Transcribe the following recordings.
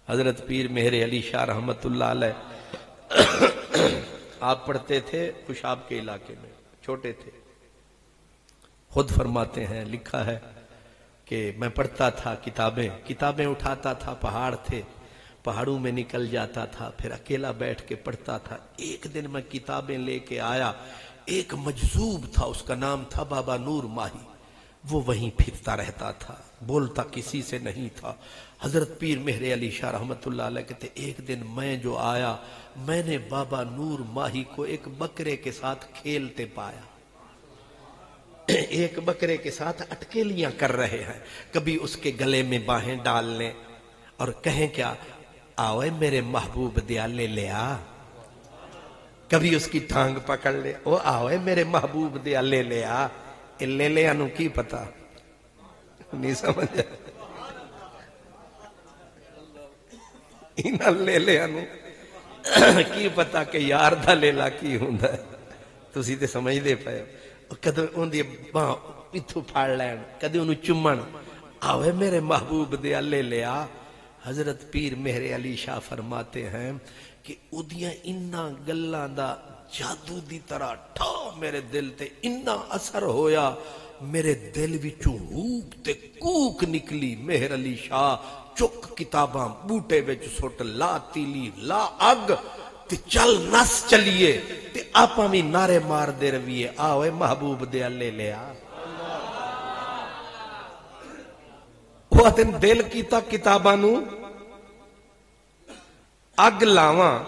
حضرت پیر مہر علی شاہ رحمت اللہ علیہ آپ پڑھتے تھے خوشاب کے علاقے میں، چھوٹے تھے، خود فرماتے ہیں، لکھا ہے کہ میں پڑھتا تھا کتابیں اٹھاتا تھا، پہاڑ تھے، پہاڑوں میں نکل جاتا تھا، پھر اکیلا بیٹھ کے پڑھتا تھا۔ ایک دن میں کتابیں لے کے آیا، ایک مجذوب تھا، اس کا نام تھا بابا نور ماہی، وہ وہیں پھرتا رہتا تھا، بولتا کسی سے نہیں تھا۔ حضرت پیر مہر علی شاہ رحمت اللہ علیہ کہتے ایک دن میں جو آیا، میں نے بابا نور ماہی کو ایک بکرے کے ساتھ کھیلتے پایا، ایک بکرے کے ساتھ اٹکیلیاں کر رہے ہیں، کبھی اس کے گلے میں باہیں ڈال لیں اور کہیں کیا، آؤ میرے محبوب دیا لے لیا، کبھی اس کی ٹانگ پکڑ لے، او آؤ میرے محبوب دیا لے لیا، لے لیا نو کی پتا نہیں سمجھا، لے لیا نو کی پتا کہ یار دا لیلا کی ہوندا ہے، تسی تے سمجھ دے پائے، کدے ان دی باں اتھو پھاڑ لین، کدے انہوں چمن، آوے میرے محبوب دے لے لیا۔ حضرت پیر مہر علی شاہ فرماتے ہیں کہ ادیاں انہاں گلاں دا جادو دی طرح ٹھا میرے دل تے انہاں اثر ہویا، میرے دل وچوں ہوک تے کوک نکلی۔ مہر علی شاہ چک کتاباں بوٹے وچ سٹ، لا تیلی لا اگ تے چل نس چلیے تے آپاں بھی نعرے مار دے رویے، آوے محبوب دے لے لیا۔ وہ دن دل کیتا کتاباں نو اگ لاواں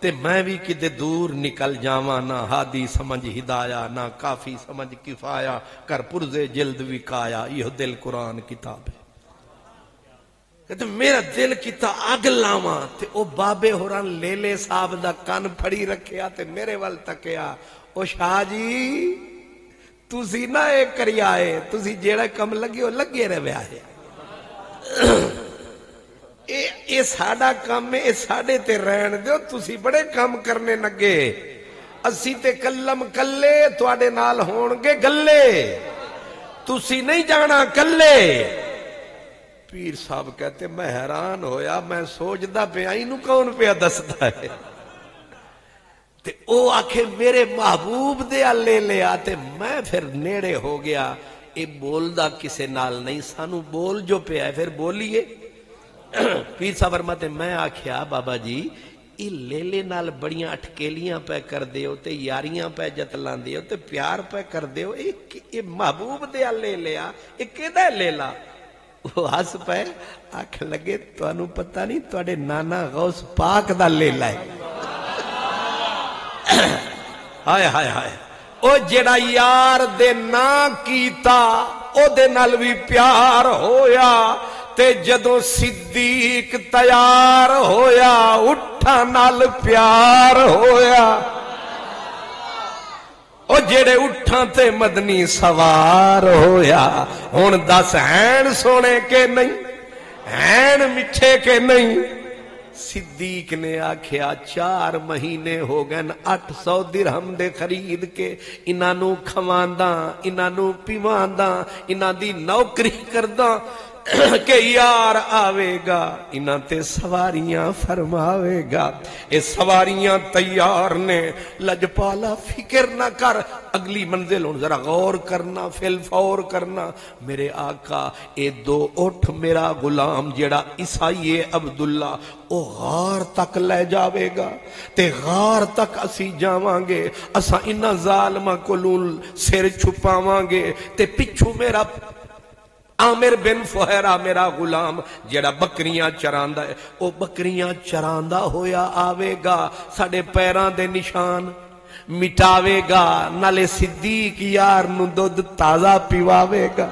تے میں بھی کدے دور نکل جاواں، نہ ہادی سمجھ ہدایا، نہ کافی سمجھ کفایا، کر پرزے جلد وکایا، یہ دل قرآن کتاب ہے۔ کہتے میرا دل کیتا اگ لاواں تے او بابے ہوران لے لے صاحب دا کان پھڑی رکھیا تے میرے وال تکیا، او شاہ جی تسی نہ ایک کری آئے، تسی جیڑا کم لگے ہو لگے رہے آئے، اے ساڑا کام میں اے ساڑے تے رہن دیو، تسی بڑے کام کرنے لگے، اسی تے کلم کلے تواڈے نال ہونگے گلے، تسی نہیں جانا کلے۔ پیر صاحب کہتے میں حیران ہویا، میں سوچدا پیا اینو کون پیا دسدا ہے، تے او آکھے میرے محبوب دے لے لیا، تے میں پھر نیڑے ہو گیا، اے بولدا کسے نال نہیں، سانو بول جو پیا ہے پھر بولیے۔ پیر صاحب فرماتے میں آکھیا بابا جی اے لے لے نال بڑیاں اٹکیلیاں پہ کر دیو تے یاریاں پہ جتلان دیو تے پیار پہ کر دیو، اے محبوب دے لے لیا، اے کیدا لے لا؟ وہ ہس پہ آکھ لگے توانو پتہ نہیں تواڈے نانا غوث پاک دا لے لائے۔ ہائے ہائے ہائے، او جڑا یار دے نا کیتا او دے نال بھی پیار ہویا، تے جدوں صدیق تیار ہویا اٹھا نال پیار ہویا، او جڑے اٹھاں تے مدنی سوار ہویا، ہن دس ہین سونے کے نہیں، ہین مٹھے کے نہیں۔ صدیق نے آکھیا 4 مہینے ہو گئے 800 درہم دے خرید کے، انہاں نو کھواندا، انہاں نو پیواندا، انہاں دی نوکری کردا کہ یار آوے گا انہاں تے سواریاں فرماوے گا، اے سواریاں تیار نے، لجپالا فکر نہ کر، اگلی منزل ہوں ذرا غور کرنا، فل فور کرنا، میرے آقا اے 2 اٹھ میرا غلام جیڑا عیسائی عبداللہ او غار تک لے جاوے گا، تے غار تک اسی جاواں گے، اسا انہاں ظالمہ کولوں سر چھپاواں گے، تے پچھو میرا عامر بن فہیرہ میرا غلام جڑا بکریاں چراندا ہے، او بکریاں چراندا ہویا آوے گا، ساڑے پیران دے نشان مٹاوے گا، نالے صدیق یار نو دودھ تازہ پیواوے گا۔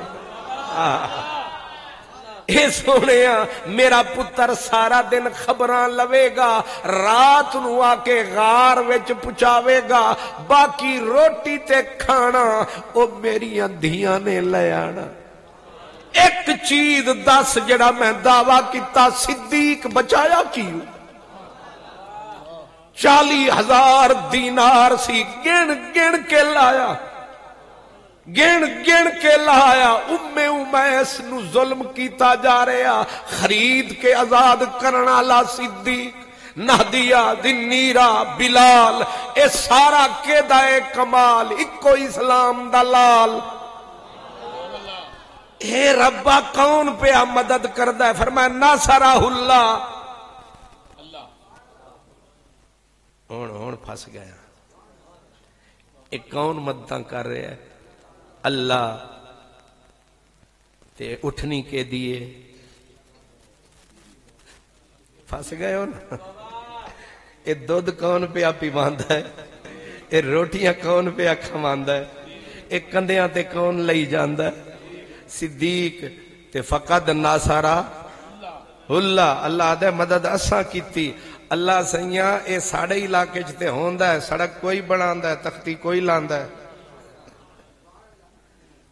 اے سونیا میرا پتر سارا دن خبراں لوے گا، رات نو آکے غار وچ پچاوے گا، باقی روٹی تے کھانا او میری دھیاں نے لے آنا۔ ایک چیز دس جڑا میں دعویٰ کیتا صدیق بچایا کیوں؟ 40,000 دینار سی، گن گن کے لایا، گن گن کے لایا ام امیس نو ظلم کیتا جا رہا خرید کے آزاد کرنا والا صدیق نہدیہ دنیرہ بلال اے سارا قیدائے کمال اکو اسلام دلال اے ربا کون پہ مدد کردہ ہے فرمایا ناصرہ اللہ ہون پھنس گیا ایک کون مدداں کر رہے ہیں اللہ تے اٹھنی کے دیے پھنس گئے ہو نا اے دودھ کون پہ پی ماندا ہے اے روٹیاں کون پہ کھواندا ہے اے کندیاں تے کون لئی جاندا ہے صدیق تے فقد ناصرہ اللہ اللہ دے مدد اساں کیتی اللہ سیاں اے ساڑے علاقے چتے ہوندا ہے سڑک کوئی بناندا ہے تختی کوئی لاندا ہے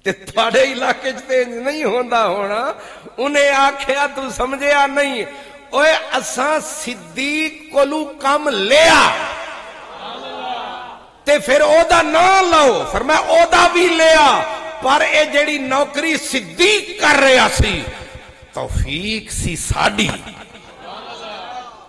تے تھوڑے علاقے چتے نہیں ہوندا ہونا انہیں آکھیا تو سمجھیا نہیں اوے اساں صدیق کولو کم لیا تے پھر او دا نام لو فرمایا او دا بھی لیا پر اے جڑی نوکری صدیق کر رہا سی توفیق سی ساڈی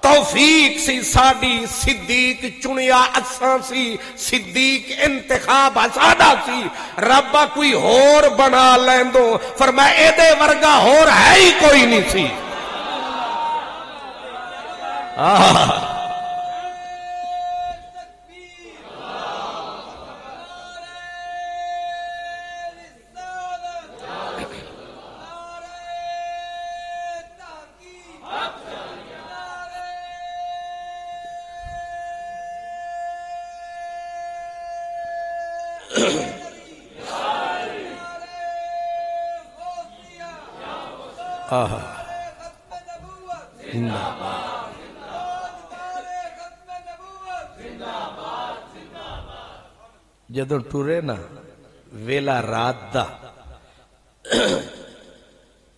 توفیق سی ساڈی صدیق چنیا اساں سی صدیق انتخاب ساڈا سی ربا کوئی ہور بنا لیندو فرمایا اے دے ورگا ہور ہے ہی کوئی نہیں سی جدوں ٹورے نا ویلا رات دا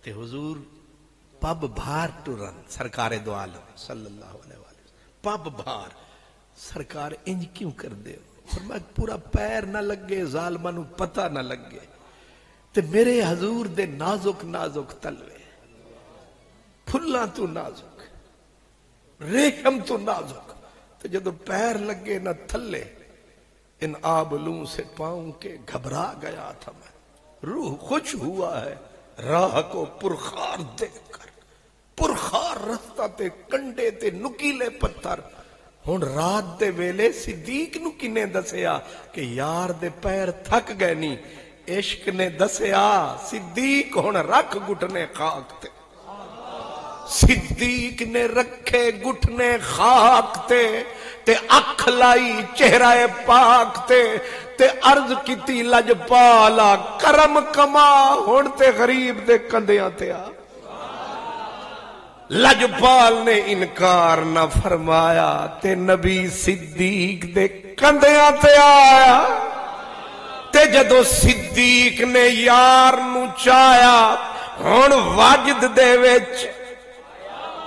تے حضور پب بھار ٹورن سرکار دو عالم صلی اللہ علیہ وسلم پب بھار سرکار انج کیوں کر دے فرمایا پورا پیر نہ لگے ظالماں نو پتہ نہ لگے تے میرے حضور دے نازک نازک تلوے پھلاں تو نازک ریشم تو نازک تے جدو پیر لگے نہ تھلے ان آبلوں سے پاؤں کے گھبرا گیا تھا میں روح خوش ہوا ہے راہ کو پرخار دیکھ کر پرخار رستہ تے کنڈے تے نکیلے پتھر ہن رات دے ویلے صدیق نو کنے دسیا کہ یار دے پیر تھک گئے نہیں عشق نے دسیا صدیق ہن رکھ گھٹنے خاک تے صدیق نے رکھے گھٹنے خاک تے اکھ لائی چہرہ پاک تے عرض کیتی لجپالا کرم کما ہن تے غریب دے کندیاں تے آ لجپال نے انکار نہ فرمایا تے نبی صدیق دے کندیاں تے آیا تے جدو صدیق نے یار نو چایا ہن واجد دے وچ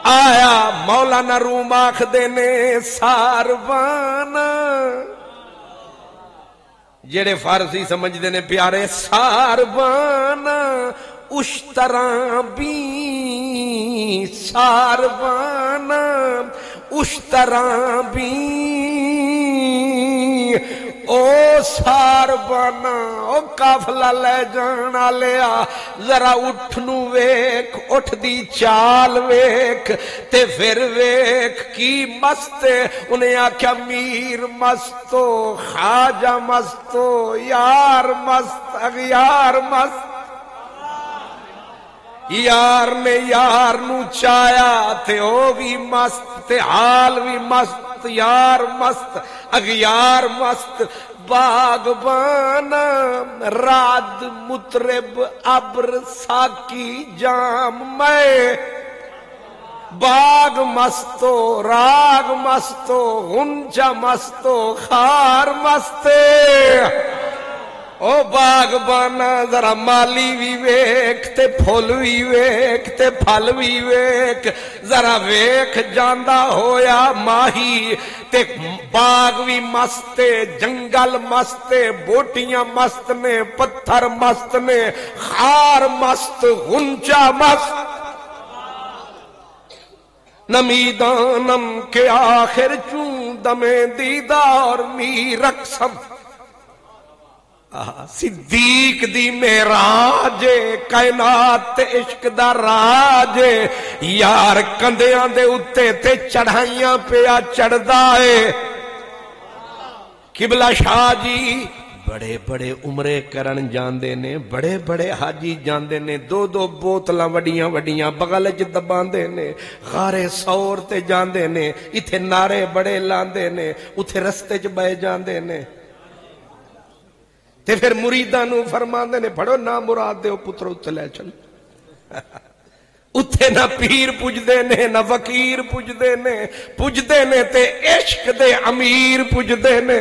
آیا مولانا روم آکھ دینے ساروان جڑے فارسی سمجھ دینے پیارے ساروان اشتراں بھی ساروان اشتراں بھی او ساروان او قافلہ لے جانا لیا ذرا اٹھنو ویک اٹھ دی چال ویک تے پھر ویک کی مستے انہیں آکھیا میر مستو خواجہ مستو یار مست اغیار مست یار نے یار نو چایا تے او بھی مست تے حال بھی مست یار مست اغیار مست باغبان راد مطرب ابر ساکی جام میں باغ مستو راگ مستو غنچہ مستو خار مستے او باغبانا ذرا مالی بھی ویک تے پھول بھی ویک تے پھل بھی ویک ذرا ویک جاندہ ہویا ماہی تے باغ بھی مستے جنگل مستے بوٹیاں مست نے پتھر پتھر مست نے، خار مست غنچہ مست، نمیدانم کے آخر چون دم دیدار می رقصم۔ صدیق دی معراج کائنات تے عشق دا راج، یار کندیاں دے اتے تے چڑھائیاں پیا چڑھدا ہے۔ قبلہ شاہ جی بڑے بڑے عمرے کرن جاندے نے، بڑے بڑے حاجی جاندے نے، دو دو بوتلاں وڈیاں وڈیاں بغل وچ دباندے نے، غارے سور تے جاندے نے، ایتھے نعرے بڑے لاندے نے، اوتھے رستے چ بہ جاندے نے، تے پھر مریداں نو فرماندے نے پڑھو نہ مراد دیو پتر اتھے لے چل۔ اتھے نہ پیر پجدے نے نہ فقیر پجدے نے، پجدے نے تے عشق دے امیر پجدے نے۔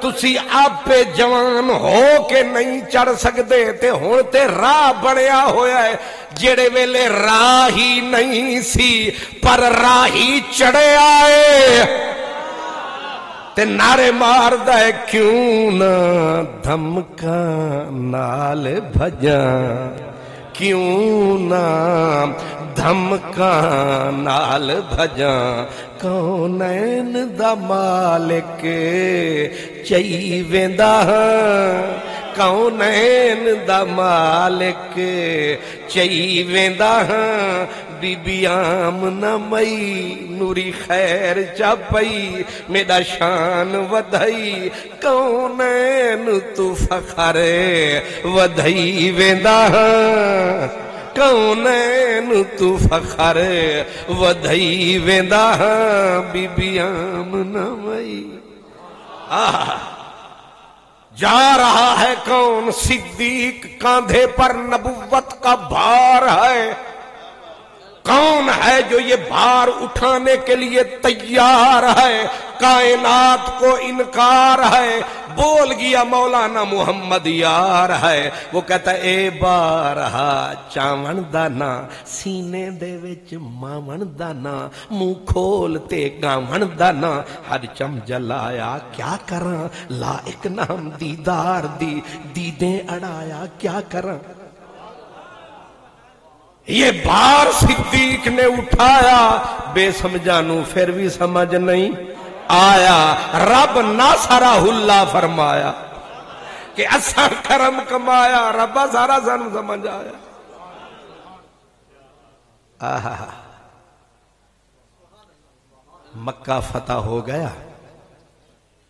تسی آپ پہ جوان ہو کے نہیں چڑھ سکتے تے ہون تے راہ بڑیا ہویا ہے، جڑے ویلے راہ ہی نہیں سی پر راہی چڑھے آئے تے نعرے مار دے کیوں نہ دھمکا نال بھجاں، کیوں نہ دھمکا نال بھجاں، کونین دا مالک چئی ویندا ہاں، کونین دا مالک چئی ویندا ہاں، بی بی آمنہ مئی نوری خیر چا پئی، میرا شان ودھائی کونین تو فخر ودھائی ویندا ہاں، کونین تو فخر ودھائی ویندا ہاں، بی بی آمنہ مئی۔ جا رہا ہے کون صدیق، کاندھے پر نبوت کا بھار ہے، کون ہے جو یہ بھار اٹھانے کے لیے تیار ہے، کائنات کو انکار ہے، بول گیا مولانا محمد یار ہے، وہ کہتا ہے اے بارہا چاون دانا، سینے دے وچ ماون دانا، منہ کھولتے گاون دانا، ہر چم جلایا کیا کراں، لائق نام دیدار دی، دیدیں اڑایا کیا کراں۔ یہ بار صدیق نے اٹھایا، بے سمجھانوں پھر بھی سمجھ نہیں آیا، رب ناصرہ اللہ فرمایا کہ اساں کرم کمایا، رب سارا سن سمجھ آیا۔ مکہ فتح ہو گیا،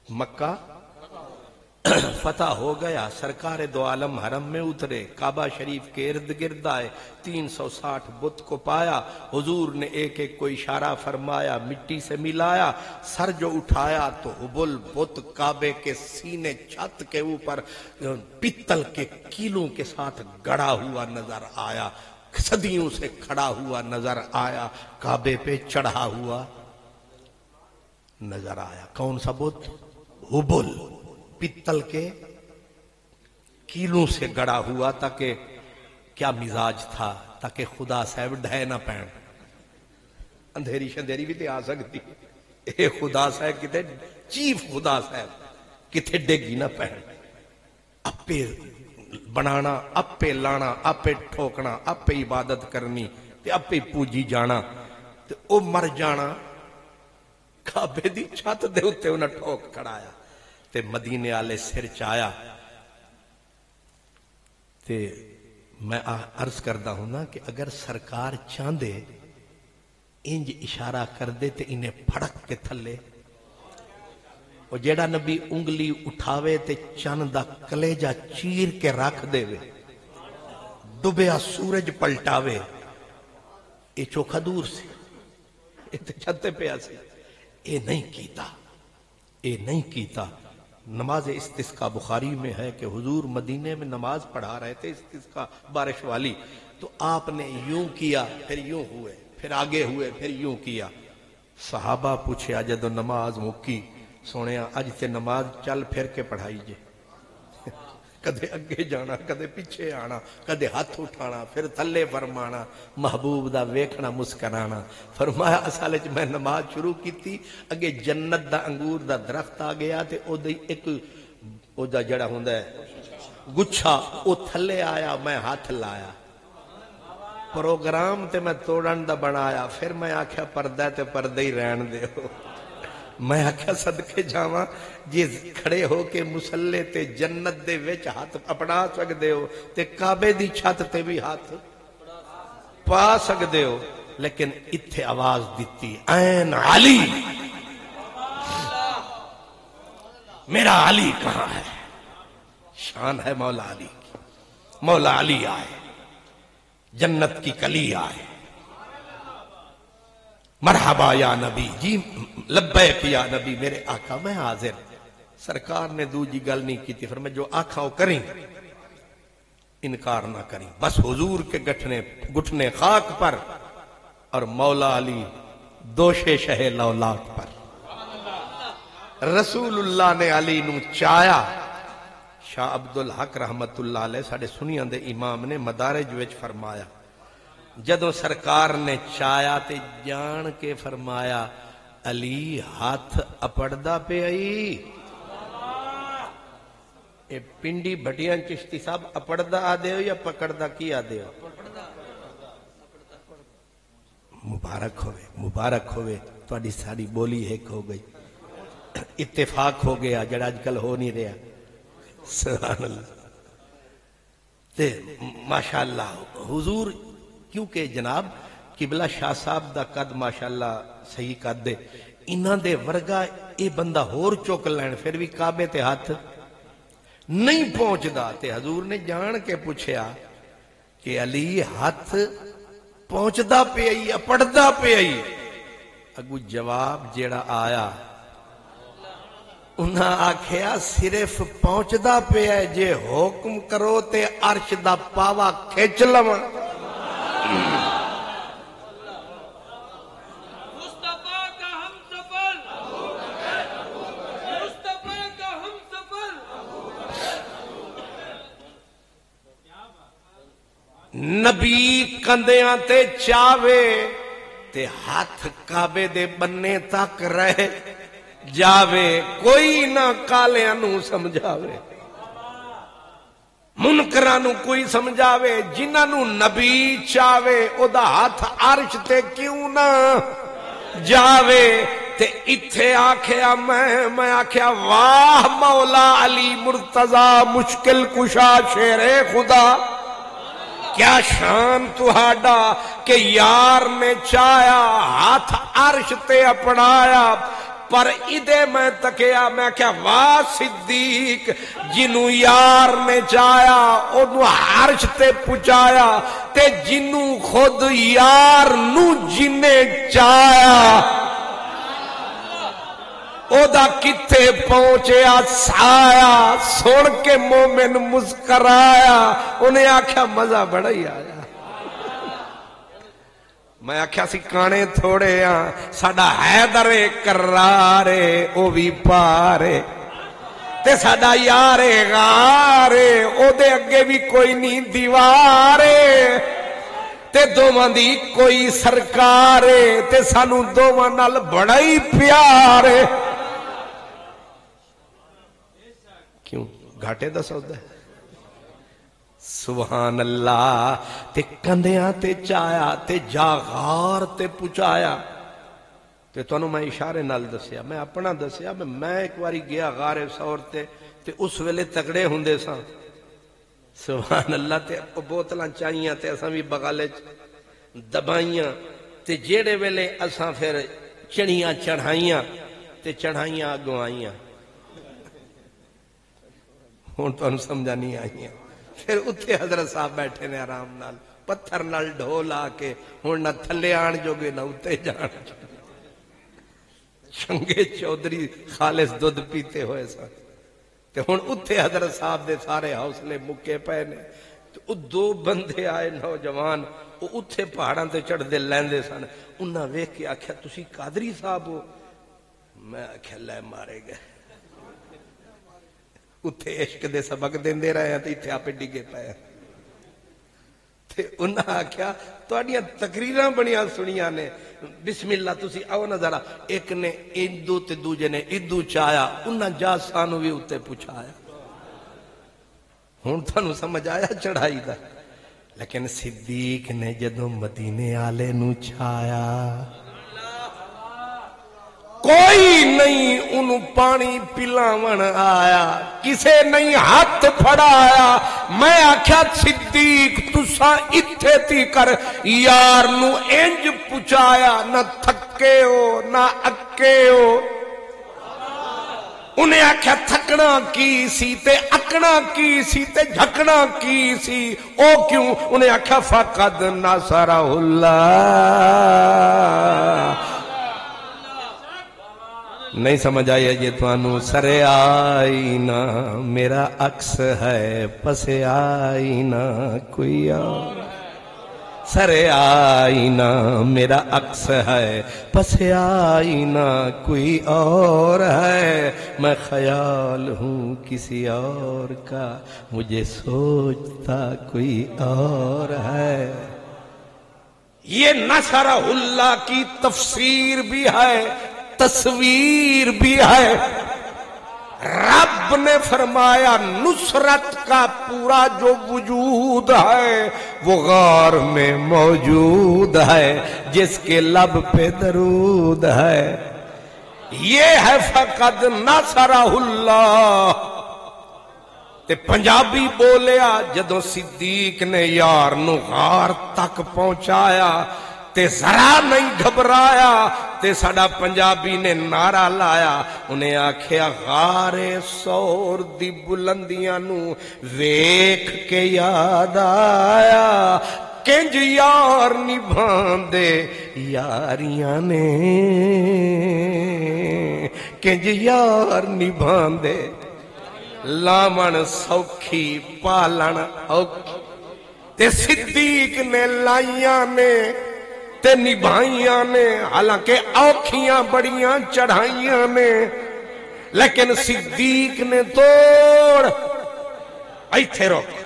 مکہ فتح ہو گیا، سرکار دو عالم حرم میں اترے، کعبہ شریف کے ارد گرد آئے، 360 بت کو پایا، حضور نے ایک ایک کو اشارہ فرمایا، مٹی سے ملایا، سر جو اٹھایا تو حبل بت کعبے کے سینے چھت کے اوپر پتل کے کیلوں کے ساتھ گڑا ہوا نظر آیا، صدیوں سے کھڑا ہوا نظر آیا، کعبے پہ چڑھا ہوا نظر آیا۔ کون سا بت؟ حبل، پتل کے کیلوں سے گڑا ہوا، تاکہ کیا مزاج تھا، تاکہ خدا صاحب ڈھے نہ پین، اندھیری شندھیری بھی تے آ سکتی، اے خدا صاحب کتے چیف خدا صاحب کتے ڈگی نہ پین، اپے بنانا، اپے لانا، اپے ٹھوکنا، اپے عبادت کرنی تے اپے پوجی جانا تے او مر جانا، کعبے دی چھت دے اتے انہاں ٹھوک کھڑایا تے مدینے آلے سر چایا۔ تے میں عرض کردہ ہوں نا کہ اگر سرکار چاندے انج اشارہ کر دے تے انہیں پھڑک کے تھلے، وہ جیڑا نبی انگلی اٹھاوے تے چاند دا کلیجہ چیر کے رکھ دے وے، ڈبیا سورج پلٹاوے، اے چوکھا دور سے، اے تے چھتے پہ آسے، اے نہیں کیتا، اے نہیں کیتا۔ نماز استسقاء بخاری میں ہے کہ حضور مدینے میں نماز پڑھا رہے تھے استسقاء بارش والی، تو آپ نے یوں کیا، پھر یوں ہوئے، پھر آگے ہوئے، پھر یوں کیا۔ صحابہ پوچھے جدو نماز مکی، سونے اج تے نماز چل پھر کے پڑھائی جے، کدے اگے جانا، کدے پیچھے آنا، کدے ہاتھ اٹھانا، پھر تھلے فرمانا، محبوب دا ویکھنا مسکرانا۔ فرمایا اصل وچ میں نماز شروع کیتی، اگے جنت دا انگور دا درخت آ گیا تے او دی ایک او دا جڑا ہوندا ہے گچھا او تھلے آیا میں ہاتھ لایا پروگرام تے میں توڑن دا بنایا پھر میں آکھیا پردہ تے پردہ ہی رہن دے ہو میں آکھیا صدقے جاواں جی کھڑے ہو کے مسلے تے جنت دے وچ ہاتھ اپنا سکدے ہو تے کعبے دی چھت تے بھی ہاتھ پا سکدے ہو لیکن اتھے آواز دیتی این علی میرا علی کہاں ہے شان ہے مولا علی کی مولا علی آئے جنت کی کلی آئے مرحبا یا نبی جی لبیک یا نبی میرے آقا میں حاضر سرکار نے دوجی گل نہیں کی تھی فرمایا جو آقا وہ کریں انکار نہ کریں بس حضور کے گھٹنے خاک پر اور مولا علی دوشے شہ لولاک پر رسول اللہ نے علی نو چایا شاہ عبدالحق رحمت اللہ علیہ ساڑھے سنیاں دے امام نے مدارج وچ فرمایا جدوں سرکار نے چایا تے جان کے فرمایا علی ہاتھ اپڑدا پہ آئی اے پنڈی بھٹیاں چشتی صاحب اپڑدا آدے ہو یا پکڑدا کی آدے ہو مبارک ہوئے تواڈی ساری بولی ایک ہو گئی اتفاق ہو گیا جڑا آج کل ہو نہیں رہا سبحان اللہ تے ماشاءاللہ حضور کیونکہ جناب قبلہ شاہ صاحب دا قد ماشاءاللہ صحیح قد دے انہاں دے ورگا اے بندہ ہور چوک لین پھر بھی کعبے تے ہاتھ نہیں پہنچ دا تے حضور نے جان کے پوچھیا کہ علی ہاتھ پہنچ دا پہ آئی اپڑ دا پہ آئی اگو جواب جیڑا آیا انہاں آکھیا صرف پہنچ دا پہ ہے جے حکم کرو تے عرش دا پاوا کھچ لواں نبی کندیاں تے چاوے تے ہاتھ کعبے دے بننے تک رہے جاوے کوئی نہ کالیاں نو سمجھاوے منکراں نو کوئی سمجھاوے جنہاں نو نبی چاوے او دا ہاتھ عرش تے کیوں نہ جاوے تے اتھے آکھیا میں آکھیا واہ مولا علی مرتضی مشکل کشا شیر خدا کیا شان تہاڈا کہ یار نے چایا ہاتھ عرش تے اپنایا پر ادے میں تکیا میں کیا واہ صدیق جنو یار نے چایا انو عرش تے پچایا تے جنو خود یار نو جنے چایا او دا کتے پہنچیا سایا سن کے مومن مسکرایا انہیں آکھیا مزہ بڑا ہی آیا میں آکھیا سی کانے تھوڑے ساڑا حیدر کرارے او بھی پارے تے ساڑا یارے غارے او دے اگے بھی کوئی نہیں دیوارے تے دوواں دی کوئی سرکارے تے سانو دوواں نال بڑا ہی پیارے کیوں گھاٹے دا سودا ہے سبحان اللہ تے کندیاں تے چایا تے جا غار تے پچایا تے تانوں میں اشارے نال دسیا میں اپنا دسیا میں ایک واری گیا غار سور تے اس ویلے تکڑے ہوندے ساں سبحان اللہ تے بوتلاں چائیاں تے اساں بھی بغالے دبائیاں تے جیڑے ویلے اساں پھر چڑیاں چڑھائیاں تے چڑھائیاں اگوں آئیاں ہون تو انہوں سمجھا نہیں آئیاں پھر اتھے حضرت صاحب بیٹھے نے آرام نال پتھر نال ڈھول آکے ہون نہ تھلے آن جو گے نہ اتھے جان شنگے چودری خالص دودھ پیتے ہوئے سن تے ہون اتھے حضرت صاحب دے سارے حوصلے مکے پہنے تو دو بندے آئے نوجوان وہ اتھے پہاڑاں تے چڑھ دے لیندے سن انہاں ویکھ کے آکھیا تسی قادری صاحب ہو میں آکھیا لے مارے گئے اتھے عشق دے سبق دیندے رہے ہیں تو اتھے آپے ڈگے پائے تے انہاں آکھیا تواڈیاں تقریراں بڑیاں سنیاں نے بسم اللہ تسی آؤ نہ ذرا ایک نے ادو تے دوجے نے ادو چایا انہاں جا سانو بھی اتھے پوچھایا ہوں تھانوں سمجھ آیا چڑھائی دا؟ لیکن صدیق نے جدوں مدینے آلے نو چھایا کوئی نہیں انہوں پانی پلاون آیا، کسے نہیں ہاتھ پھڑایا۔ میں آکھیا صدیق تساں اتھے تی کر یار نو انج پچایا، نہ تھکے ہو نہ اکے ہو۔ انہیں آکھیا تھکنا کی سی تے اکنا کی سی تے جھکنا کی سی، او کیوں؟ انہیں آکھیا فقد نصرہ اللہ۔ نہیں سمجھ آیا یہ توانو؟ سر آئینہ میرا عکس ہے، پس آئینہ کوئی اور۔ سر آئینہ میرا عکس ہے، پس آئینہ کوئی اور ہے۔ میں خیال ہوں کسی اور کا، مجھے سوچتا کوئی اور ہے۔ یہ نصر اللہ کی تفسیر بھی ہے، تصویر بھی ہے۔ رب نے فرمایا نصرت کا پورا جو وجود ہے وہ غار میں موجود ہے، جس کے لب پہ درود ہے۔ یہ ہے فقد نصرہ اللہ۔ تے پنجابی بولیا جدوں صدیق نے یار نو غار تک پہنچایا تے ذرا نہیں گھبرایا، تے ساڈا پنجابی نے نعرہ لایا، انہیں آکھیا غار سور دی بلندیاں نو ویکھ کے یاد آیا، کنج یار نبھاندے یاریاں نے، کنج یار نبھاندے لامن سوکھی پالن اوکھی، تے صدیق نے لائیاں نے تے نبھائیاں نے، حالانکہ اوکھیاں بڑیاں چڑھائیاں نے، لیکن صدیق نے توڑ ایتھے روک